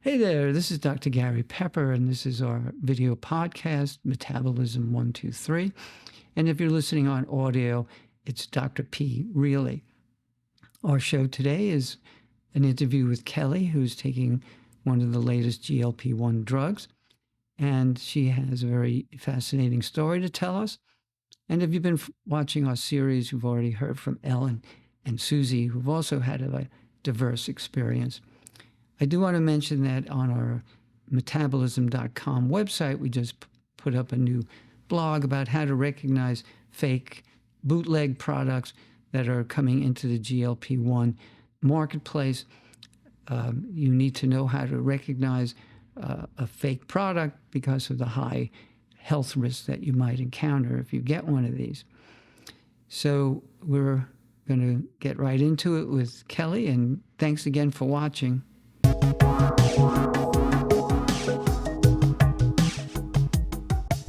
Hey there, this is Dr. Gary Pepper, and this is our video podcast, Metabolism 123. And if you're listening on audio, it's Dr. P. Really. Our show today is an interview with Kelly, who's taking one of the latest GLP 1 drugs. And she has a very fascinating story to tell us. And if you've been watching our series, you've already heard from Ellen and Susie, who've also had a diverse experience. I do want to mention that on our metabolism.com website, we just put up a new blog about how to recognize fake bootleg products that are coming into the GLP 1 marketplace. You need to know how to recognize a fake product because of the high health risks that you might encounter if you get one of these. So we're going to get right into it with Kelly, and thanks again for watching.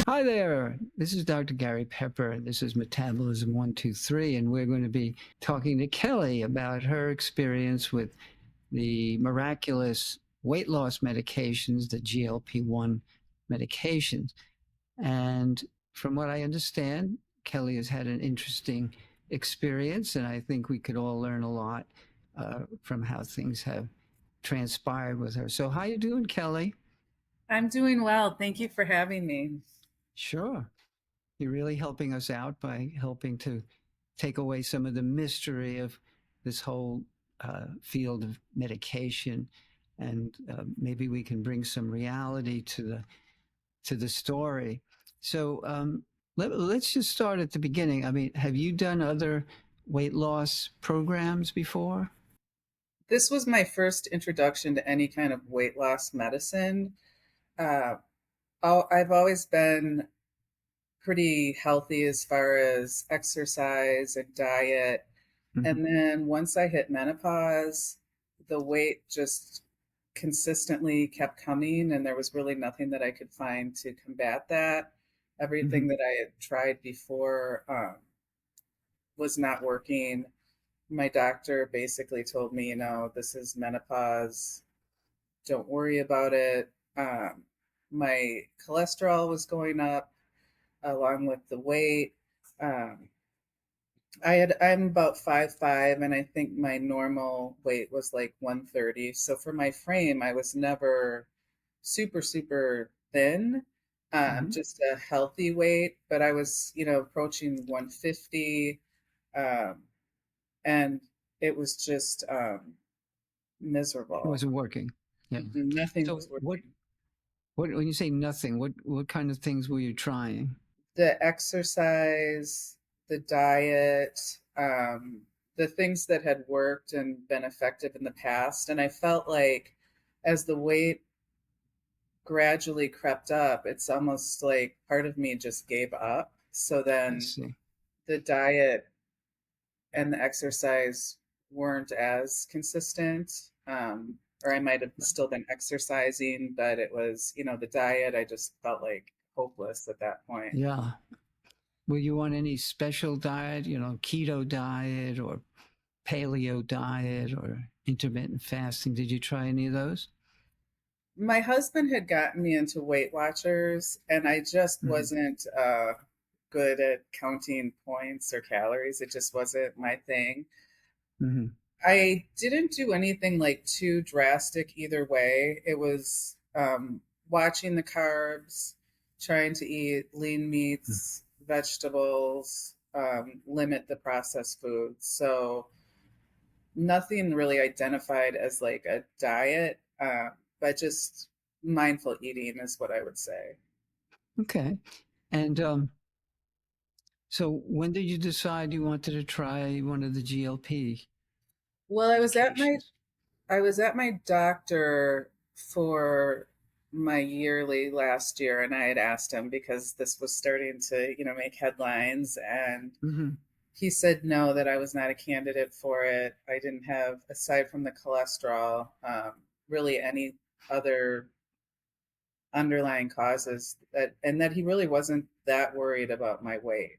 Hi there, this is Dr. Gary Pepper, and this is Metabolism 123, and we're going to be talking to Kelly about her experience with the miraculous weight loss medications, the GLP 1 medications. And from what I understand, Kelly has had an interesting experience, and I think we could all learn a lot from how things have transpired with her. So, how you doing, Kelly? I'm doing well. Thank you for having me. Sure. You're really helping us out by helping to take away some of the mystery of this whole field of medication, and maybe we can bring some reality to the story. So let's just start at the beginning. I mean, have you done other weight loss programs before? This was my first introduction to any kind of weight loss medicine. Uh, I've always been pretty healthy as far as exercise and diet. Mm-hmm. And then once I hit menopause, the weight just consistently kept coming, and there was really nothing that I could find to combat that. Mm-hmm. Everything that I had tried before was not working. My doctor basically told me, this is menopause. Don't worry about it. My cholesterol was going up along with the weight. Um, I'm about 5'5", and I think my normal weight was like 130. So for my frame, I was never super, super thin, Mm-hmm. just a healthy weight, but I was, approaching 150. Um, and it was just It miserable. wasn't working. Yeah. Nothing So was working. when you say nothing, what kind of things were you trying? The exercise, the diet, the things that had worked and been effective in the past. And I felt like as the weight gradually crept up, it's almost like part of me just gave up. So I then see. the diet and the exercise weren't as consistent. Or I might have still been exercising, but it was, the diet, I just felt like hopeless at that point. Yeah. Were you on any special diet, keto diet or paleo diet or intermittent fasting? Did you try any of those? My husband had gotten me into Weight Watchers, and I just Mm-hmm. wasn't good at counting points or calories. It just wasn't my thing. Mm-hmm. I didn't do anything like too drastic either way. It was watching the carbs, trying to eat lean meats, vegetables, limit the processed foods. So nothing really identified as like a diet, but just mindful eating is what I would say. Okay. And so when did you decide you wanted to try one of the GLP Well, medications? I was at my doctor for my yearly last year, and I had asked him because this was starting to, make headlines, and Mm-hmm. he said no, that I was not a candidate for it. I didn't have, aside from the cholesterol, really any other underlying causes that, and that he really wasn't that worried about my weight.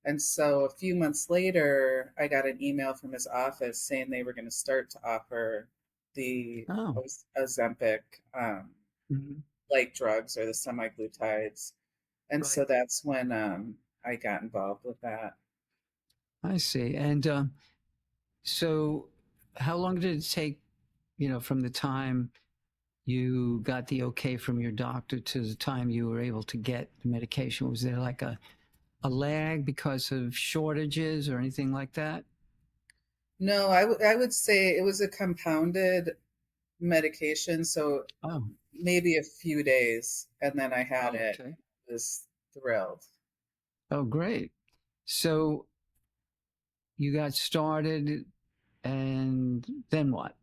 And so a few months later, I got an email from his office saying they were going to start to offer the Oh. Ozempic, Hmm. like drugs or the semaglutides. And so Right. that's when I got involved with that. I see. And so, how long did it take, from the time you got the okay from your doctor to the time you were able to get the medication? Was there like a lag because of shortages or anything like that? No, I would say it was a compounded medication, so Oh, maybe a few days, and then I had oh, it. okay. Was thrilled. Oh, great. So you got started, and then what?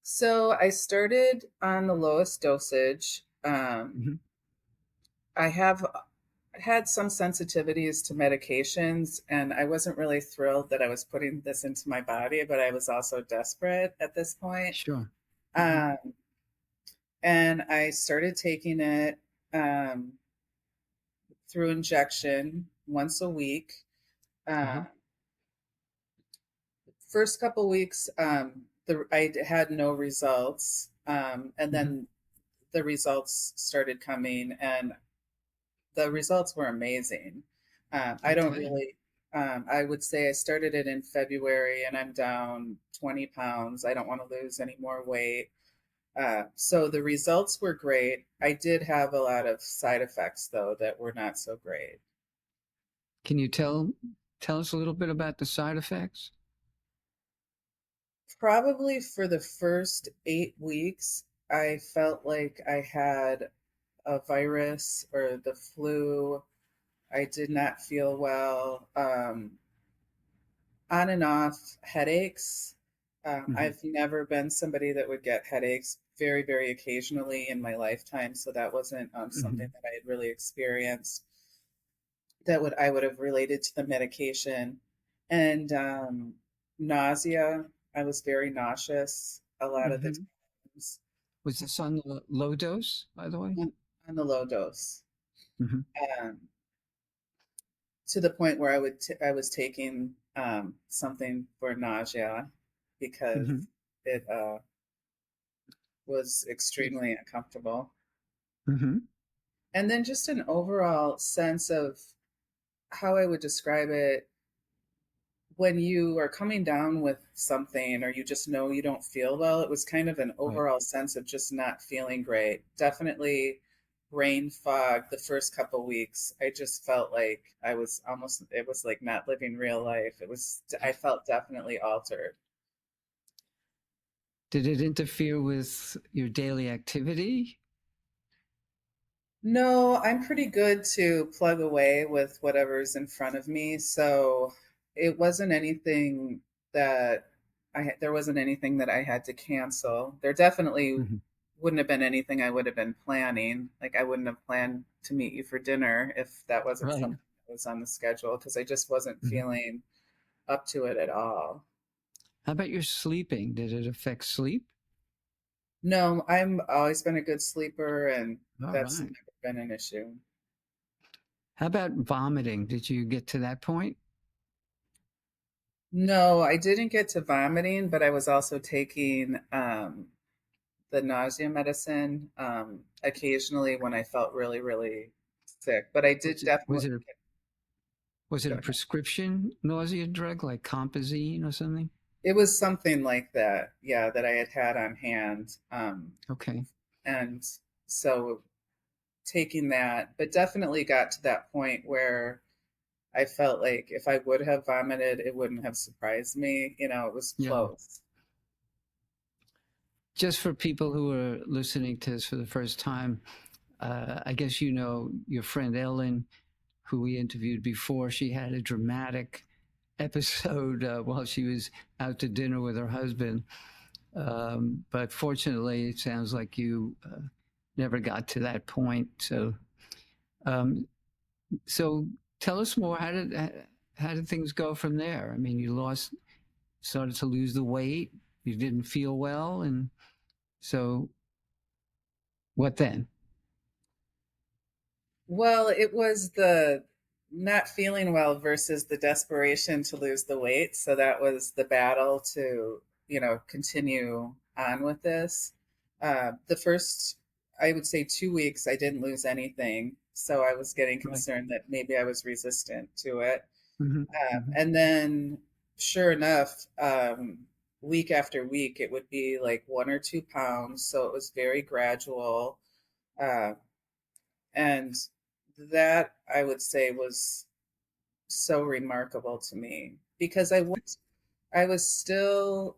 So I started on the lowest dosage. Hmm. I have had some sensitivities to medications, and I wasn't really thrilled that I was putting this into my body, but I was also desperate at this point. Sure. Hmm. Um, and I started taking it um, through injection once a week. Uh-huh. Uh, First couple weeks, I had no results, and Hmm. then the results started coming, and the results were amazing. I don't Okay. really. I would say I started it in February, and I'm down 20 pounds. I don't want to lose any more weight. So the results were great. I did have a lot of side effects though that were not so great. Can you tell us a little bit about the side effects? Probably for the first 8 weeks, I felt like I had a virus or the flu. I did not feel well. On and off headaches. Hmm. I've never been somebody that would get headaches very, very occasionally in my lifetime, so that wasn't something Hmm. that I had really experienced that would I would have related to the medication. And nausea. I was very nauseous a lot of the Hmm. times Was this on the low dose, by the way? on, on the low dose. Hmm. Um, to the point where I was taking something for nausea because Hmm. it was extremely uncomfortable. Hmm. And then just an overall sense of how I would describe it when you are coming down with something or you just know you don't feel well. It was kind of an Right. overall sense of just not feeling great. Definitely brain fog the first couple weeks. I just felt like I was almost, it was like not living real life. I felt definitely altered. Did it interfere with your daily activity? No, I'm pretty good to plug away with whatever's in front of me. So it wasn't anything that there wasn't anything that I had to cancel. There definitely Hmm. wouldn't have been anything I would have been planning. Like I wouldn't have planned to meet you for dinner if that wasn't Right. something that was on the schedule because I just wasn't Hmm. feeling up to it at all. How about your sleeping? Did it affect sleep? No, I'm always been a good sleeper and All that's right. never been an issue. How about vomiting? Did you get to that point? No, I didn't get to vomiting, but I was also taking the nausea medicine occasionally when I felt really, really sick. But I did Was it was definitely it a, was it go a ahead. prescription nausea drug like Compazine or something? It was something like that, yeah, that I had had on hand. Okay. And so taking that, but definitely got to that point where I felt like if I would have vomited, it wouldn't have surprised me. You know, it was Yeah. close. Just for people who are listening to this for the first time, I guess you know your friend Ellen, who we interviewed before. She had a dramatic episode while she was out to dinner with her husband. But fortunately, it sounds like you never got to that point. Um, so tell us more. How did things go from there? I mean, started to lose the weight. You didn't feel well, and so what then? Well, it was the not feeling well versus the desperation to lose the weight. So that was the battle to, continue on with this. The first, I would say, 2 weeks, I didn't lose anything. So I was getting Right. concerned that maybe I was resistant to it. Hmm. Hmm. And then, sure enough, week after week, it would be like 1 or 2 pounds. So it was very gradual. Uh, and that I would say was so remarkable to me because I was still,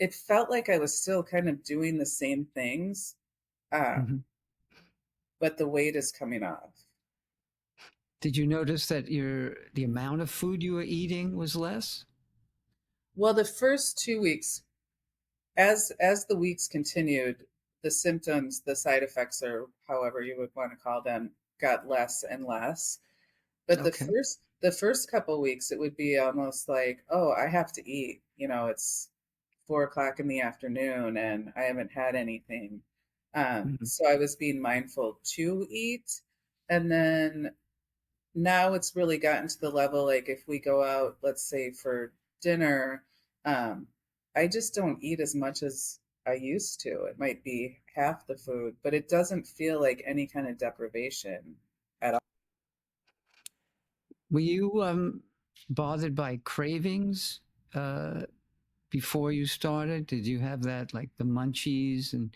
it felt like I was still kind of doing the same things, Hmm. but the weight is coming off. Did you notice that the amount of food you were eating was less? Well, the first 2 weeks, as the weeks continued, the symptoms, the side effects, or however you would want to call them, got less and less. But Okay. the first couple weeks, it would be almost like, oh, I have to eat. It's 4 o'clock in the afternoon and I haven't had anything. Hmm. So I was being mindful to eat. And then now it's really gotten to the level like if we go out, let's say for dinner, um, I just don't eat as much as I used to. It might be half the food, but it doesn't feel like any kind of deprivation at all. Were you bothered by cravings uh, before you started? Did you have that, like the munchies, and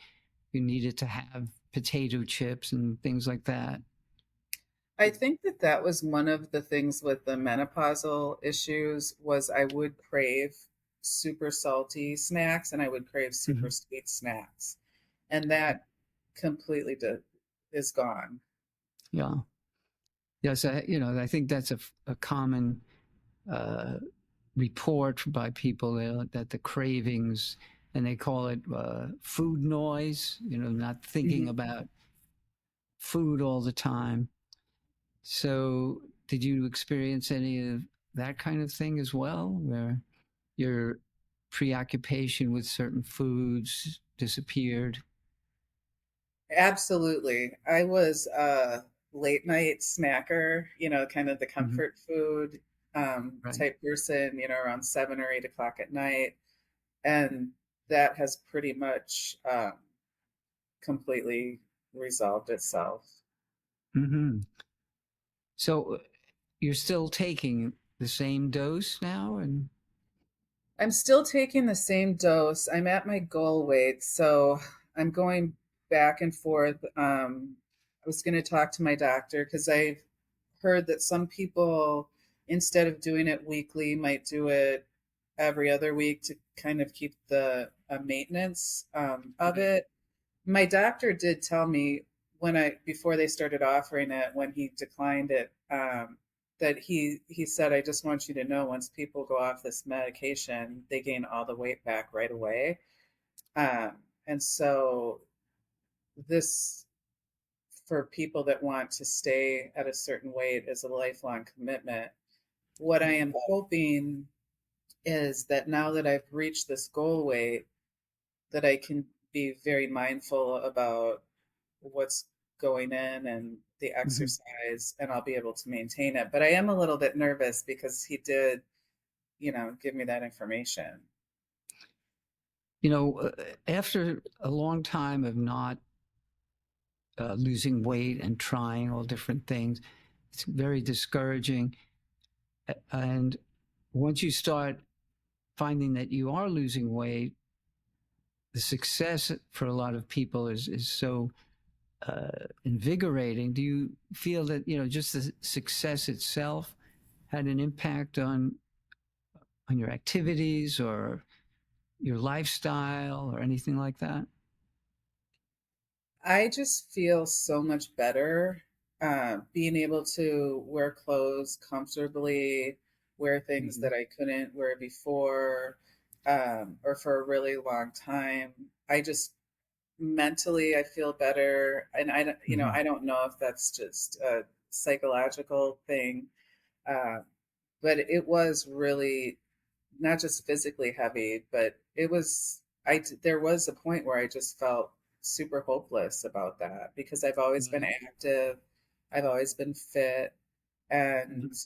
you needed to have potato chips and things like that? I think that that was one of the things with the menopausal issues was I would crave super salty snacks and I would crave super Hmm. sweet snacks. And that completely is gone. Yeah. Yes. I think that's a common uh, report by people that the cravings, and they call it food noise, not thinking Mhm. about food all the time. So, did you experience any of that kind of thing as well, where your preoccupation with certain foods disappeared? Absolutely. I was a late night snacker, kind of the Hmm. comfort food Right. type person, around 7 or 8 o'clock at night. And that has pretty much completely resolved itself. Hmm. So, you're still taking the same dose now, and I'm still taking the same dose. I'm at my goal weight, so I'm going back and forth. I was going to talk to my doctor because I've heard that some people, instead of doing it weekly, might do it every other week to kind of keep the maintenance of right. it. My doctor did tell me when I before they started offering it, when he declined it, that he said, "I just want you to know, once people go off this medication, they gain all the weight back right away." And so this for people that want to stay at a certain weight is a lifelong commitment. What I am hoping is that now that I've reached this goal weight, that I can be very mindful about what's going in and the Mhm. exercise, and I'll be able to maintain it. But I am a little bit nervous because he did, give me that information. You know, after a long time of not losing weight and trying all different things, it's very discouraging. And once you start finding that you are losing weight, the success for a lot of people is so invigorating. Do you feel that just the success itself had an impact on your activities or your lifestyle or anything like that? I just feel so much better being able to wear clothes comfortably, wear things Hmm. that I couldn't wear before, or for a really long time. I just mentally I feel better, and Hmm. I don't know if that's just a psychological thing, uh, but it was really not just physically heavy, but it was there was a point where I just felt super hopeless about that because I've always been Right. active, I've always been fit, and Mhm.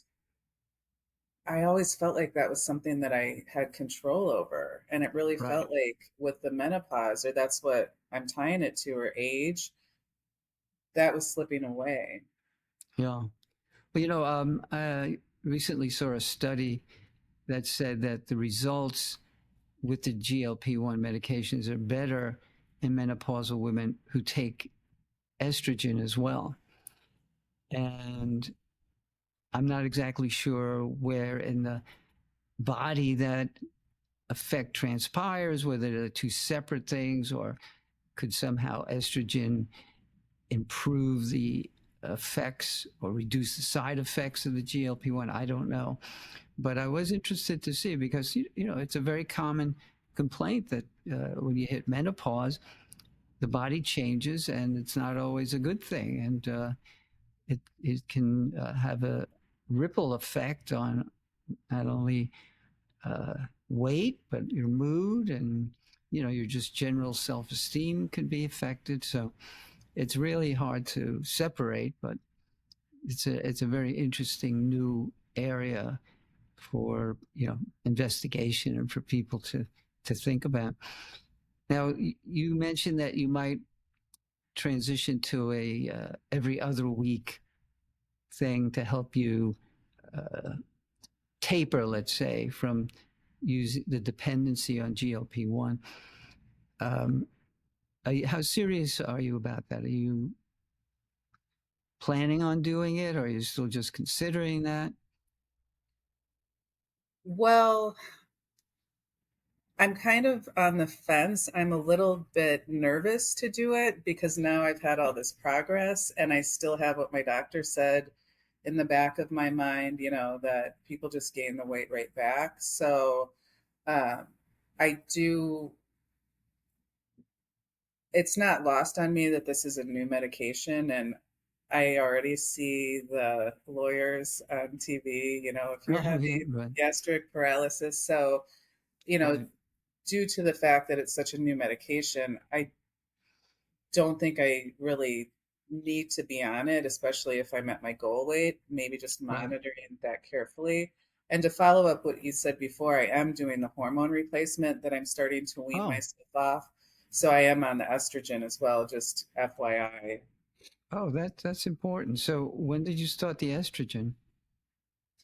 I always felt like that was something that I had control over. And it really Right. felt like with the menopause, or that's what I'm tying it to, or age, that was slipping away. Yeah. Well, I recently saw a study that said that the results with the GLP-1 medications are better in menopausal women who take estrogen as well. And I'm not exactly sure where in the body that effect transpires, whether they're two separate things or could somehow estrogen improve the effects or reduce the side effects of the GLP-1. I don't know. But I was interested to see because, it's a very common complaint that when you hit menopause, the body changes and it's not always a good thing. And it can have a ripple effect on not only uh, weight, but your mood and, your just general self esteem can be affected. So it's really hard to separate, but it's a very interesting new area for investigation and for people to think about. Now, you mentioned that you might transition to a every other week thing to help you uh, taper, let's say, from using the dependency on GLP-1. Um, how serious are you about that? Are you planning on doing it, or are you still just considering that? Well, I'm kind of on the fence. I'm a little bit nervous to do it because now I've had all this progress and I still have what my doctor said in the back of my mind, that people just gain the weight right back. So um, I do, it's not lost on me that this is a new medication. And I already see the lawyers on TV, if you're Oh, yeah, having right, gastric paralysis. So, you know, right, due to the fact that it's such a new medication, I don't think I really need to be on it, especially if I'm at my goal weight, maybe just right. monitoring that carefully. And to follow up what you said before, I am doing the hormone replacement that I'm starting to wean Oh, myself off. So I am on the estrogen as well, just FYI. oh, that's important. So, when did you start the estrogen?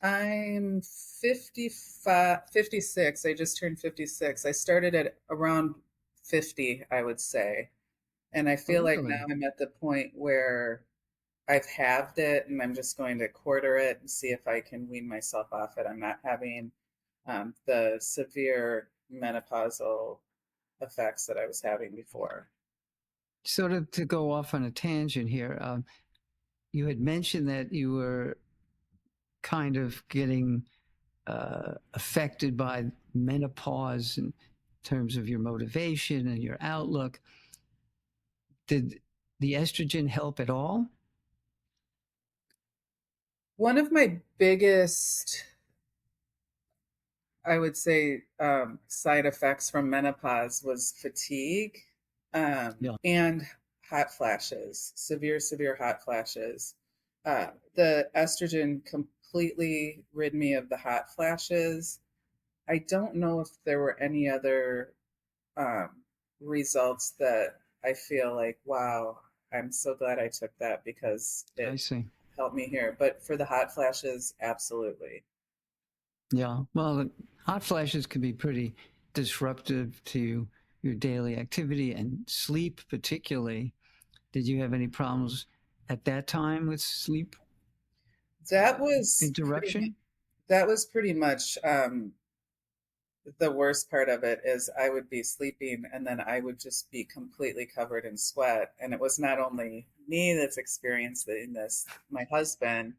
I'm 55, 56. I just turned 56. I started at around 50, I would say. And I Oh, feel like now really? I'm at the point where I've halved it and I'm just going to quarter it and see if I can wean myself off it. I'm not having the severe menopausal effects that I was having before. Sort of to go off on a tangent here, you had mentioned that you were kind of getting affected by menopause in terms of your motivation and your outlook. Did the estrogen help at all? One of my biggest, I would say, side effects from menopause was fatigue Yeah, and hot flashes, severe hot flashes. The estrogen completely rid me of the hot flashes. I don't know if there were any other um, results that I feel like, wow, I'm so glad I took that because I it see. helped me here. But for the hot flashes, absolutely. Yeah. Well, the hot flashes can be pretty disruptive to your daily activity and sleep, particularly. Did you have any problems at that time with sleep That was pretty. interruption? That was pretty much the worst part of it is I would be sleeping and then I would just be completely covered in sweat. And it was not only me that's experiencing this, my husband,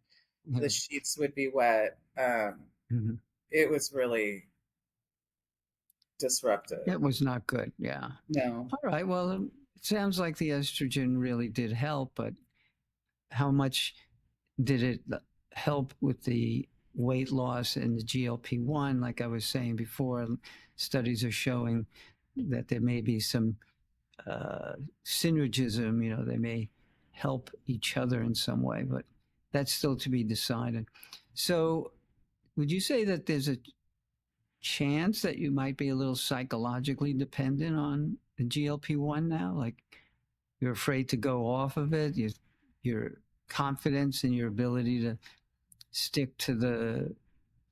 the Yeah. sheets would be wet. Mhm. It was really disruptive. It was not good. Yeah. No. All right. Well, it sounds like the estrogen really did help, but how much did it help with the weight loss and the GLP-1? Like I was saying before, studies are showing that there may be some uh, synergism. They may help each other in some way, but that's still to be decided. So, would you say that there's a chance that you might be a little psychologically dependent on the GLP-1 now? Like you're afraid to go off of it. Your confidence in your ability to stick to the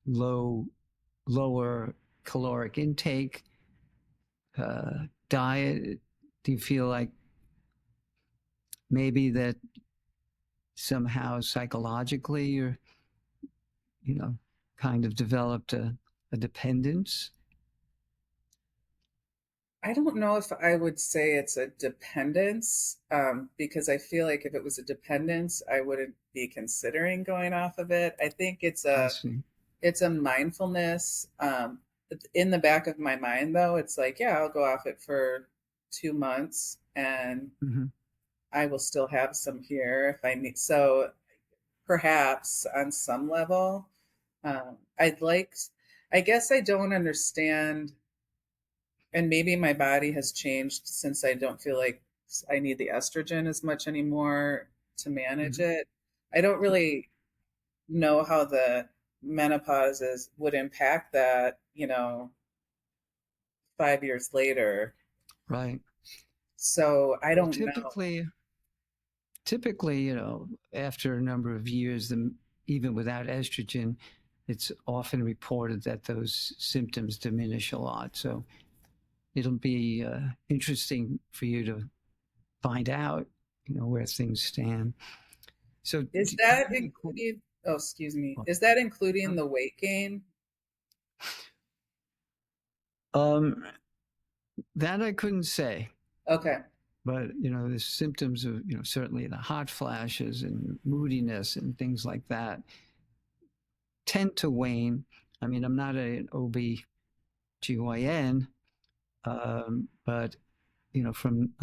lower caloric intake diet. Do you feel like maybe that somehow psychologically you're, you know, kind of developed a dependence? I don't know if I would say it's a dependence, because I feel like if it was a dependence, I wouldn't be considering going off of it. I think I see. it's a mindfulness. In the back of my mind, though, it's like, yeah, I'll go off it for 2 months, and Mm-hmm. I will still have some here if I need. So perhaps on some level, I'd like. I guess I don't understand, and maybe my body has changed since I don't feel like I need the estrogen as much anymore to manage Mm-hmm. it. I don't really know how the menopause would impact that, 5 years later. Right. So I Well, don't know. typically, after a number of years, even without estrogen, it's often reported that those symptoms diminish a lot. So it'll be interesting for you to find out, where things stand. So, Is do you that have any? including, oh, excuse me, is that including the weight gain? Um, that I couldn't say, Okay. but the symptoms of certainly the hot flashes and moodiness and things like that tend to wane. I mean, I'm not an OB/GYN, but from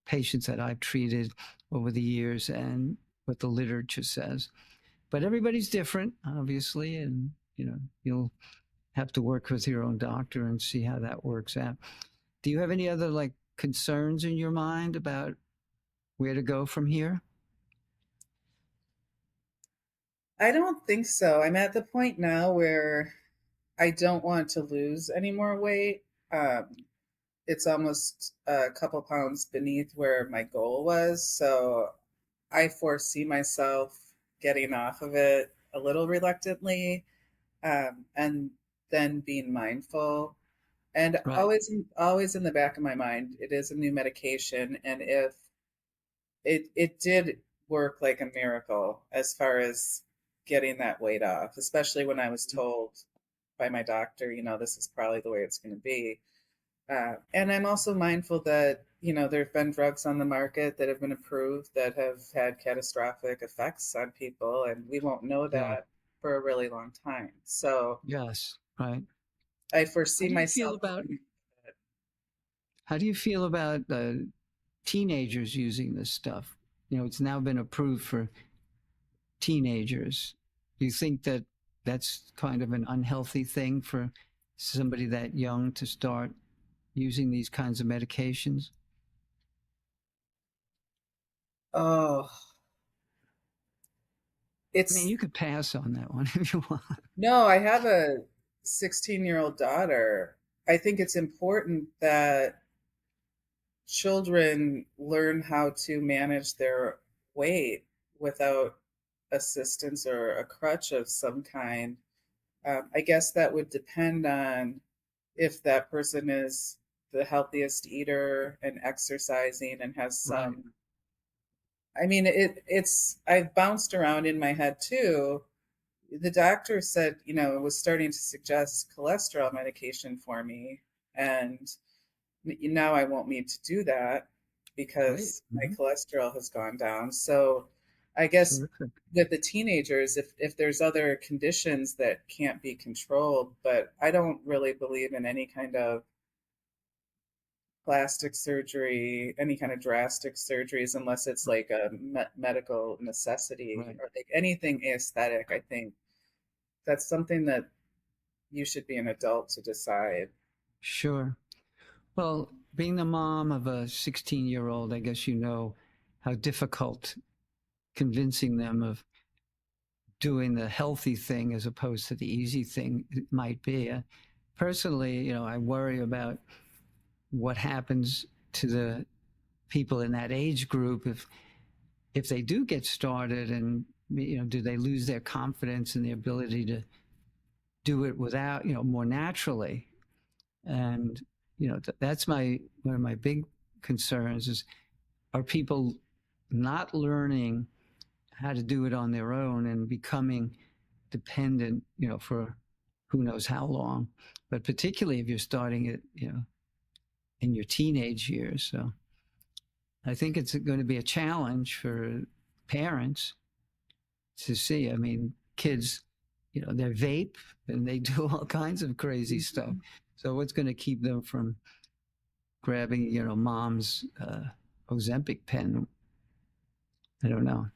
patients that I've treated over the years and what the literature says. But everybody's different, obviously, and you'll have to work with your own doctor and see how that works out. Do you have any other like concerns in your mind about where to go from here? I don't think so. I'm at the point now where I don't want to lose any more weight. It's almost a couple pounds beneath where my goal was. So I foresee myself getting off of it a little reluctantly, and then being mindful. And Right. always in the back of my mind, it is a new medication. And if it did work like a miracle as far as getting that weight off, especially when I was told by my doctor, this is probably the way it's going to be. And I'm also mindful that, there have been drugs on the market that have been approved that have had catastrophic effects on people, and we won't know Yeah. that for a really long time. So Yes. Right. I How foresee do you feel myself about going. how do you feel about teenagers using this stuff? It's now been approved for teenagers. Do you think that that's kind of an unhealthy thing for somebody that young to start using these kinds of medications? Oh, I mean, it's you could pass on that one if you want. no, I have a 16-year-old daughter. I think it's important that children learn how to manage their weight without assistance or a crutch of some kind. I guess that would depend on if that person is the healthiest eater and exercising and has Right. some. I mean, I've bounced around in my head too. The doctor said, it was starting to suggest cholesterol medication for me. And now I won't need to do that Great. because my Hmm. cholesterol has gone down. So I guess Terrific. with the teenagers, if there's other conditions that can't be controlled, but I don't really believe in any kind of plastic surgery, any kind of drastic surgeries, unless it's like a medical necessity Right. or like anything aesthetic. I think that's something that you should be an adult to decide. Sure. Well, being the mom of a 16-year-old, I guess how difficult convincing them of doing the healthy thing as opposed to the easy thing it might be. Personally, I worry about what happens to the people in that age group if they do get started, and do they lose their confidence and the ability to do it without, more naturally. And that's one of my big concerns is, are people not learning how to do it on their own and becoming dependent, for who knows how long, but particularly if you're starting it, in your teenage years. So I think it's going to be a challenge for parents to see. I mean, kids, they vape and they do all kinds of crazy stuff. So what's going to keep them from grabbing, mom's Ozempic pen? I don't know.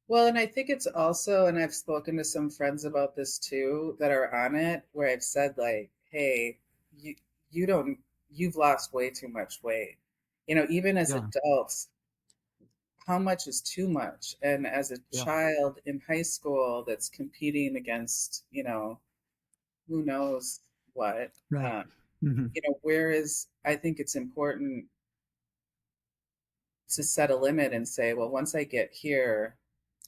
Well, and I think it's also, and I've spoken to some friends about this too that are on it, where I've said like, hey, you you don't you've lost way too much weight. Even as Yeah, adults, how much is too much? And as a yeah, child in high school that's competing against, who knows what, right. um, Hmm. whereas I think it's important to set a limit and say, well, once I get here,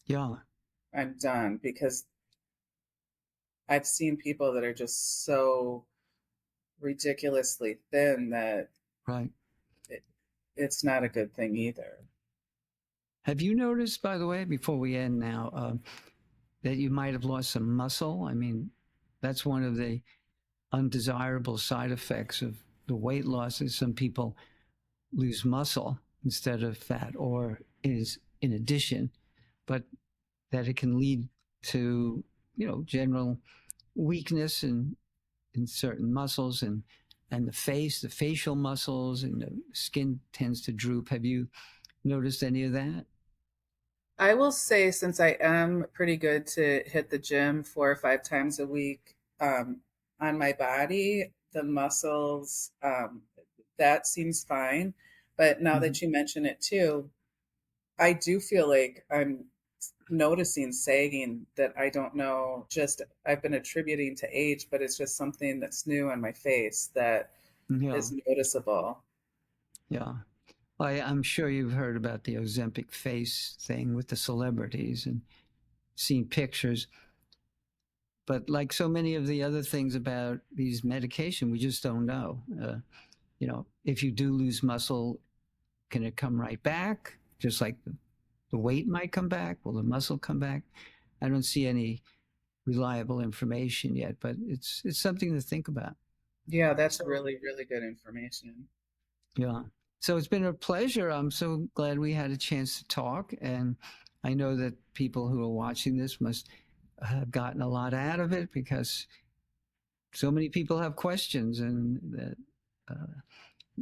Yeah, I'm done because I've seen people that are just so ridiculously thin that right. it, it's not a good thing either. Have you noticed, by the way, before we end now, that you might have lost some muscle? I mean, that's one of the undesirable side effects of the weight loss is some people lose muscle instead of fat, or is in addition, but that it can lead to, general weakness in certain muscles, and the facial muscles, and the skin tends to droop. Have you noticed any of that? I will say, since I am pretty good to hit the gym 4 or 5 times a week, on my body, the muscles, that seems fine. But now Mm-hmm. that you mention it too, I do feel like I'm noticing sagging that I don't know, just I've been attributing to age, but it's just something that's new on my face that Yeah, is noticeable. yeah. I'm sure you've heard about the Ozempic face thing with the celebrities and seen pictures. But like so many of the other things about these medication, we just don't know. If you do lose muscle, can it come right back? Just like the weight might come back. Will the muscle come back? I don't see any reliable information yet, but it's something to think about. Yeah, that's So really, really good information. yeah. So it's been a pleasure. I'm so glad we had a chance to talk, and I know that people who are watching this must have gotten a lot out of it, because so many people have questions, and that uh,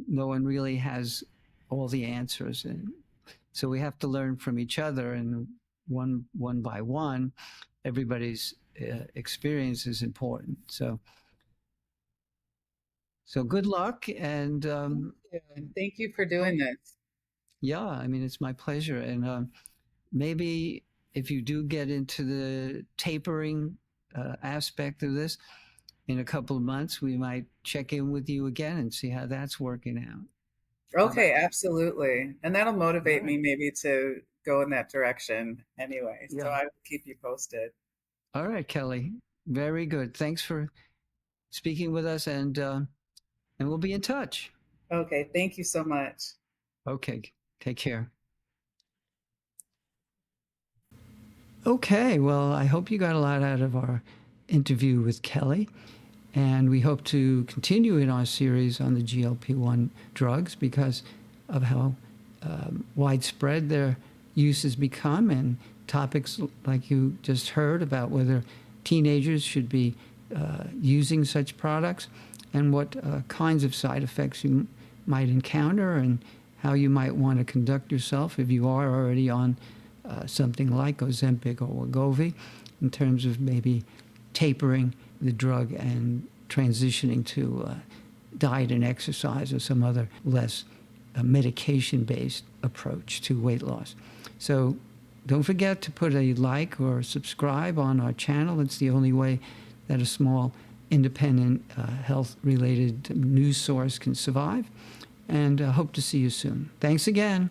no one really has all the answers, and so we have to learn from each other, and one by one, everybody's experience is important. So good luck, and Thank you. And thank you for doing oh, this. yeah, I mean, it's my pleasure. And maybe if you do get into the tapering aspect of this in a couple of months, we might check in with you again and see how that's working out. How Okay, about that? absolutely. And that'll All motivate right. me maybe to go in that direction anyway. So Yeah. I will keep you posted. All right, Kelly. Very good. Thanks for speaking with us, and we'll be in touch. Okay, thank you so much. Okay. Take care. Okay. Well, I hope you got a lot out of our interview with Kelly. And we hope to continue in our series on the GLP-1 drugs because of how widespread their use has become, and topics like you just heard about whether teenagers should be using such products, and what kinds of side effects you might encounter, and how you might want to conduct yourself if you are already on something like Ozempic or Wegovy, in terms of maybe tapering the drug and transitioning to diet and exercise or some other less medication based approach to weight loss. So don't forget to put a like or subscribe on our channel. It's the only way that a small independent health-related news source can survive. And hope to see you soon. Thanks again.